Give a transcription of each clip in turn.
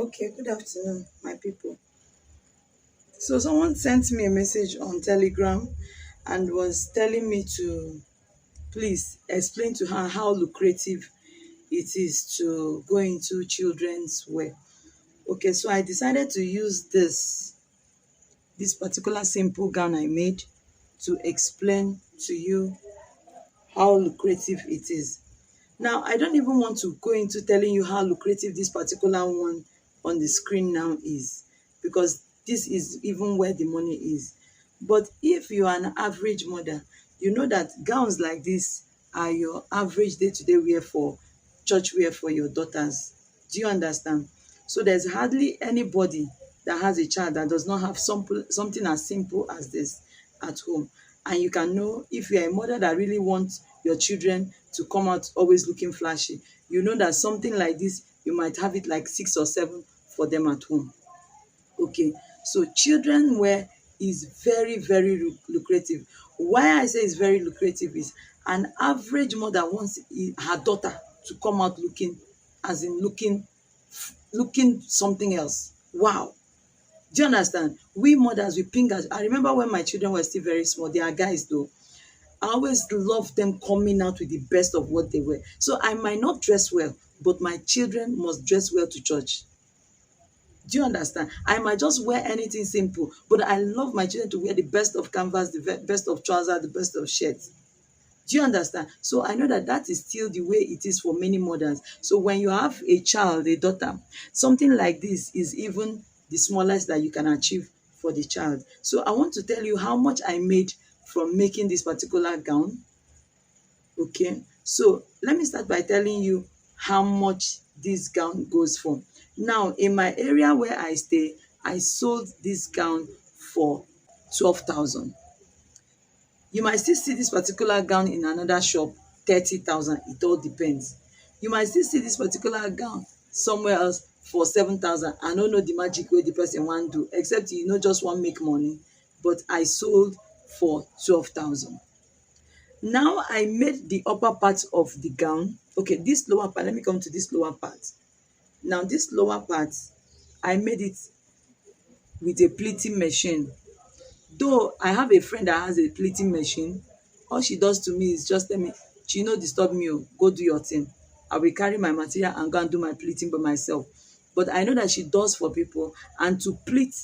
Okay, good afternoon, my people. So someone sent me a message on Telegram and was telling me to please explain to her how lucrative it is to go into children's wear. Okay, so I decided to use this particular simple gown I made to explain to you how lucrative it is. Now, I don't even want to go into telling you how lucrative this particular one on the screen now is, because this is even where the money is. But if you are an average mother, you know that gowns like this are your average day-to-day wear for church wear for your daughters. Do you understand? So there's hardly anybody that has a child that does not have something as simple as this at home. And you can know if you're a mother that really wants your children to come out always looking flashy, you know that something like this, you might have it like 6 or 7 for them at home. Okay, so children wear is very, very lucrative. Why I say it's very lucrative is an average mother wants her daughter to come out looking, as in looking something else. Wow. Do you understand? We mothers, we ping us. I remember when my children were still very small. They are guys though. I always love them coming out with the best of what they wear. So I might not dress well, but my children must dress well to church. Do you understand? I might just wear anything simple, but I love my children to wear the best of canvas, the best of trousers, the best of shirts. Do you understand? So I know that that is still the way it is for many mothers. So when you have a child, a daughter, something like this is even the smallest that you can achieve for the child. So I want to tell you how much I made from making this particular gown. Okay, so let me start by telling you how much this gown goes for. Now, in my area where I stay, I sold this gown for 12,000. You might still see this particular gown in another shop, 30,000. It all depends. You might still see this particular gown somewhere else for 7,000. I don't know the magic wey the person wan do, except just wan make money. But I sold for 12,000. Now I made the upper part of the gown. Okay, this lower part, let me come to this lower part. Now this lower part, I made it with a pleating machine. Though I have a friend that has a pleating machine, all she does to me is just tell me, she no disturb me o, go do your thing. I will carry my material and go and do my pleating by myself. But I know that she does for people, and to pleat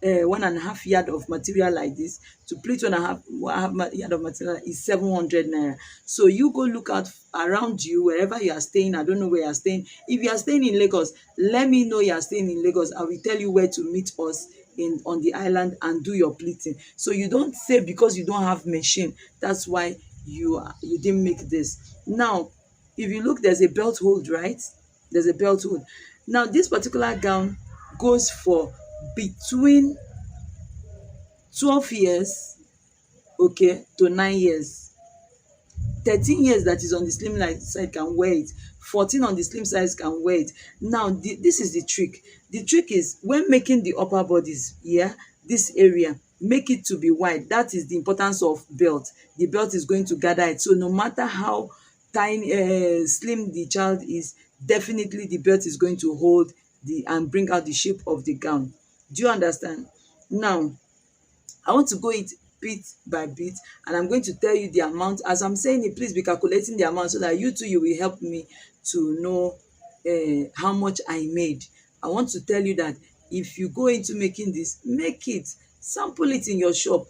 1.5 yard of material like this, to pleat 1.5 yard of material is 700 naira. So you go look out around you, wherever you are staying. I don't know where you are staying. If you are staying in Lagos, let me know you are staying in Lagos. I will tell you where to meet us in on the island and do your pleating. So you don't say because you don't have machine, that's why you didn't make this. Now, if you look, there's a belt hold, right? There's a belt hold. Now this particular gown goes for between 12 years, okay, to 9 years. 13 years that is on the slim side can wear it. 14 on the slim size can wear it. Now this is the trick. The trick is when making the upper bodies, yeah, this area, make it to be wide. That is the importance of belt. The belt is going to gather it. So no matter how tiny, slim the child is, definitely the belt is going to hold the and bring out the shape of the gown. Do you understand? Now I want to go it bit by bit, and I'm going to tell you the amount. As I'm saying it, please be calculating the amount so that you will help me to know how much I made. I want to tell you that if you go into making this, make it, sample it in your shop.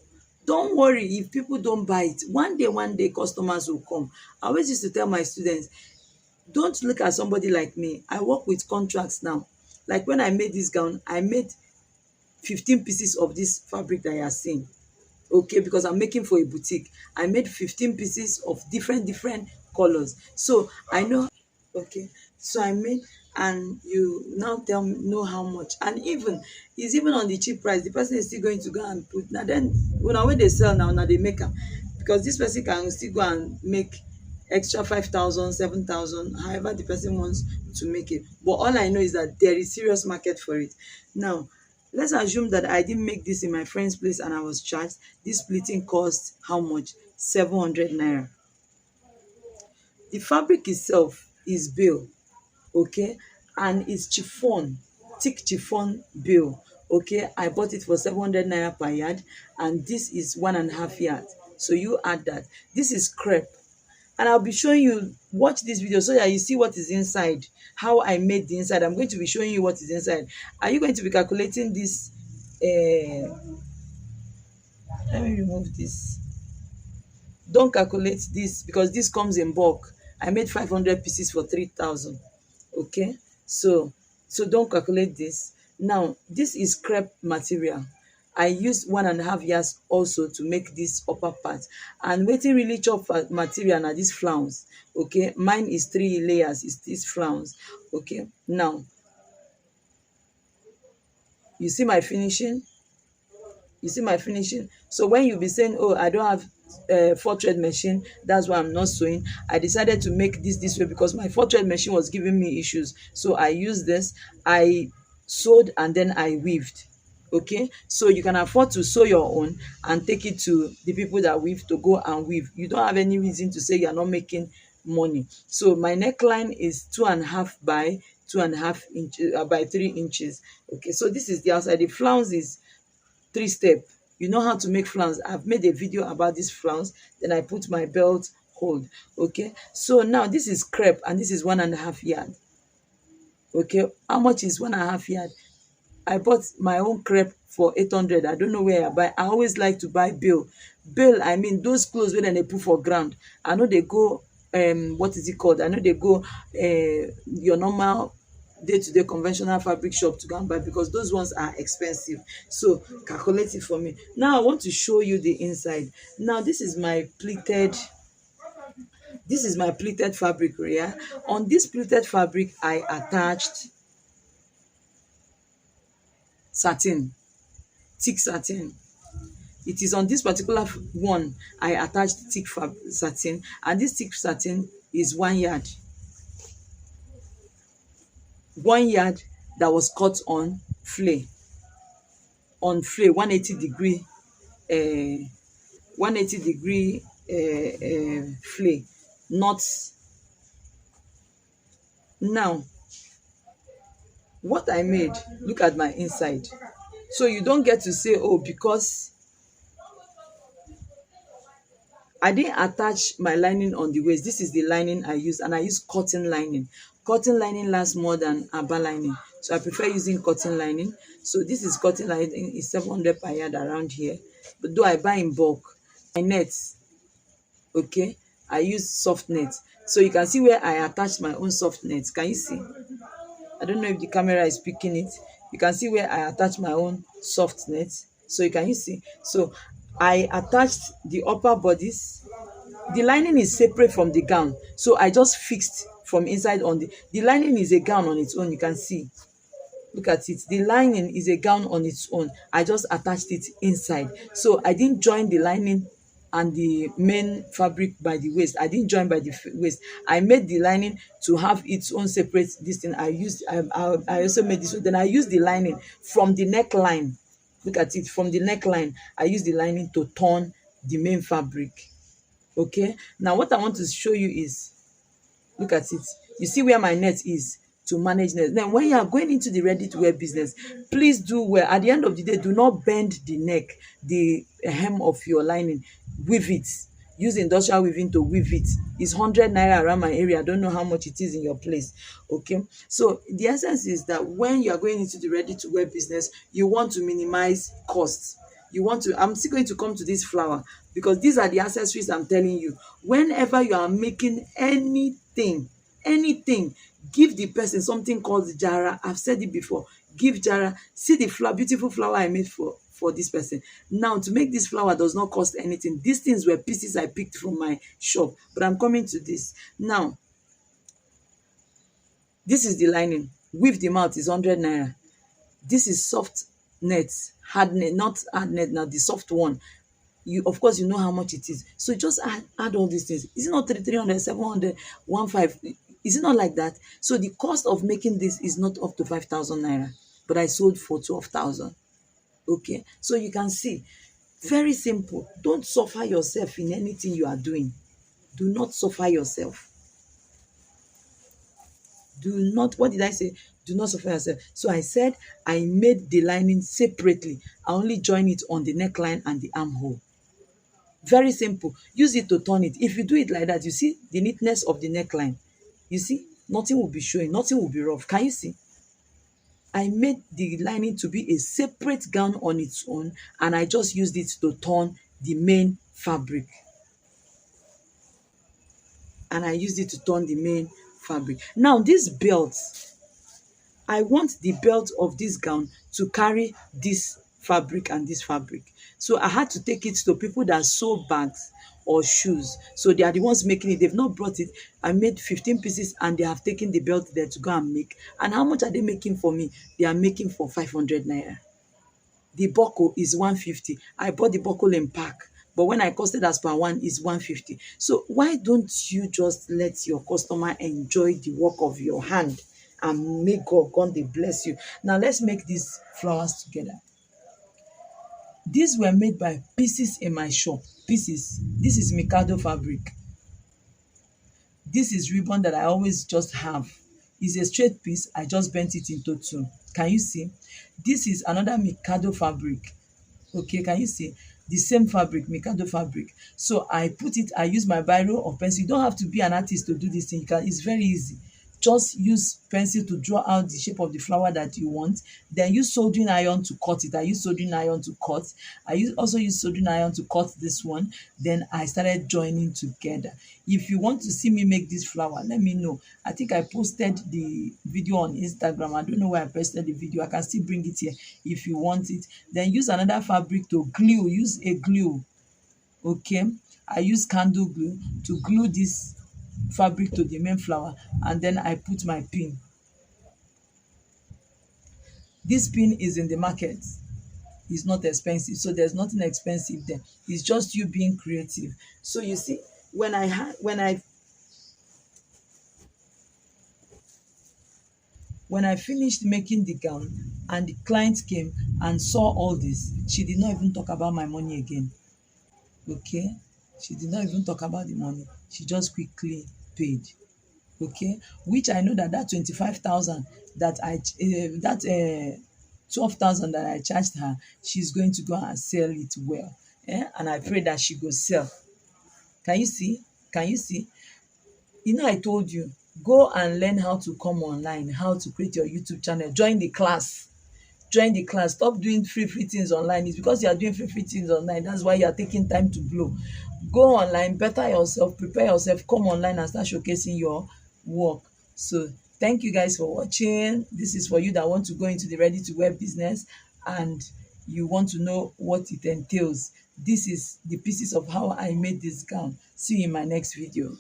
Don't worry if people don't buy it. One day customers will come. I always used to tell my students, don't look at somebody like me. I work with contracts now. Like when I made this gown, I made 15 pieces of this fabric that you are seeing. Okay, because I'm making for a boutique. I made 15 pieces of different colors. So I know, okay, so I made, and you now tell me know how much. And even it's even on the cheap price, the person is still going to go and put. Now then, when they sell now they make am, because this person can still go and make extra 5,000, 7,000, however the person wants to make it. But all I know is that there is serious market for it. Now let's assume that I didn't make this in my friend's place and I was charged. This splitting cost how much? 700 naira. The fabric itself is bill, okay? and it's chiffon, thick chiffon bill. Okay, I bought it for 700 naira per yard, and this is 1.5 yard. So you add that. This is crepe, and I'll be showing you. Watch this video so that you see what is inside, how I made the inside. I'm going to be showing you what is inside. Are you going to be calculating this? Let me remove this. Don't calculate this because this comes in bulk. I made 500 pieces for 3,000. Okay, so don't calculate this. Now this is crepe material. I used 1.5 years also to make this upper part, and wetin really chop material na this flounce. Okay, mine is 3 layers, is this flounce. Okay, now you see my finishing. You see my finishing. So when you be saying, oh, I don't have 4 thread machine, that's why I'm not sewing, I decided to make this way because my 4 thread machine was giving me issues. So I used this, I sewed, and then I weaved. Okay, so you can afford to sew your own and take it to the people that weave to go and weave. You don't have any reason to say you're not making money. So my neckline is 2.5 by 2.5 inches, by 3 inches. Okay, so this is the outside. The flounce is 3 step. You know how to make flounce. I've made a video about this flounce. Then I put my belt hold. Okay, so now this is crepe, and this is 1.5 yard. Okay, how much is 1.5 yard? I bought my own crepe for 800. I don't know where I buy. I always like to buy bale. I mean those clothes wey dem dey put for ground. I no dey go what is it called? I no dey go your normal day-to-day conventional fabric shop to go and buy because those ones are expensive. So calculate it for me. Now I want to show you the inside. Now this is my pleated fabric. Yeah, on this pleated fabric I attached satin, thick satin. It is on this particular one I attached thick satin, and this thick satin is 1 yard. 1 yard that was cut on flay, 180 degree 180 degree flay, not. Now what I made, look at my inside. So you don't get to say, oh, because I didn't attach my lining on the waist. This is the lining I use, and I use cotton lining. Cotton lining lasts more than aba lining, so I prefer using cotton lining. So this is cotton lining, is 700 per yard around here, but though I buy in bulk. My net, okay, I use soft net. So you can see where I attached my own soft net. Can you see? I don't know if the camera is picking it. You can see where I attached my own soft net. So you see. So I attached the upper bodice. The lining is separate from the gown, so I just fixed from inside on the lining is a gown on its own. You can see. Look at it. The lining is a gown on its own. I just attached it inside. So I didn't join the lining and the main fabric by the waist. I didn't join by the waist. I made the lining to have its own separate this thing. I also made this one. Then I used the lining from the neckline. Look at it. From the neckline, I used the lining to turn the main fabric. Okay. Now what I want to show you is, look at it. You see where my net is to manage net. Then when you are going into the ready to wear business, please do well. At the end of the day, do not bend the neck, the hem of your lining. Weave it. Use industrial weaving to weave it. It's 100 naira around my area. I don't know how much it is in your place. Okay. So the essence is that when you are going into the ready to wear business, you want to minimize costs. You want to, I'm still going to come to this flower because these are the accessories I'm telling you. Whenever you are making anything, give the person something called jara. I've said it before. Give jara. See the flower, beautiful flower I made for this person. Now to make this flower does not cost anything. These things were pieces I picked from my shop, but I'm coming to this. Now this is the lining. Weave the mouth is 100 naira. This is soft net, hard net, not hard net now, the soft one. You, of course, you know how much it is. So just add all these things. Is it not 300, 700, 15? Is it not like that? So the cost of making this is not up to 5,000 naira, but I sold for 12,000. Okay, so you can see, very simple. Don't suffer yourself in anything you are doing. Do not suffer yourself. Do not, what did I say? Do not suffer yourself. So I said I made the lining separately. I only join it on the neckline and the armhole. Very simple. Use it to turn it. If you do it like that, you see the neatness of the neckline. You see, nothing will be showing, nothing will be rough. Can you see? I made the lining to be a separate gown on its own, and I just used it to turn the main fabric. And I used it to turn the main fabric. Now, this belt, I want the belt of this gown to carry this fabric and this fabric. So I had to take it to people that sew bags or shoes. So they are the ones making it. They've not brought it. I made 15 pieces and they have taken the belt there to go and make. And how much are they making for me? They are making for 500 naira. The buckle is 150. I bought the buckle in pack. But when I costed as per one, is 150. So why don't you just let your customer enjoy the work of your hand, and may God dey bless you. Now let's make these flowers together. These were made by Pieces in my shop. Pieces. This is Mikado fabric. This is ribbon that I always just have. It's a straight piece. I just bent it into two. Can you see? This is another Mikado fabric. Okay, can you see? The same fabric, Mikado fabric. So I put it, I use my biro or pencil. You don't have to be an artist to do this thing. You can, it's very easy. Just use pencil to draw out the shape of the flower that you want. Then use soldering iron to cut it. I use soldering iron to cut. Also use soldering iron to cut this one. Then I started joining together. If you want to see me make this flower, let me know. I think I posted the video on Instagram. I don't know where I posted the video. I can still bring it here if you want it. Then use another fabric to glue. Use a glue. Okay. I use candle glue to glue this fabric to the main flower, and then I put my pin. This pin is in the market. It's not expensive, so there's nothing expensive there. It's just you being creative. So you see, when I finished making the gown and the client came and saw all this, she did not even talk about my money again. Okay, she did not even talk about the money. She just quickly paid. Okay, which I know that 25,000 that 12,000 that I charged her, she's going to go and sell it well. And I pray that she go sell. Can you see? Can you see? You know, I told you, go and learn how to come online, how to create your YouTube channel. Join the class. Join the class. Stop doing free things online. It's because you are doing free things online. That's why you are taking time to blow. Go online, better yourself, prepare yourself, come online and start showcasing your work. So thank you guys for watching. This is for you that want to go into the ready to wear business and you want to know what it entails. This is the pieces of how I made this gown. See you in my next video.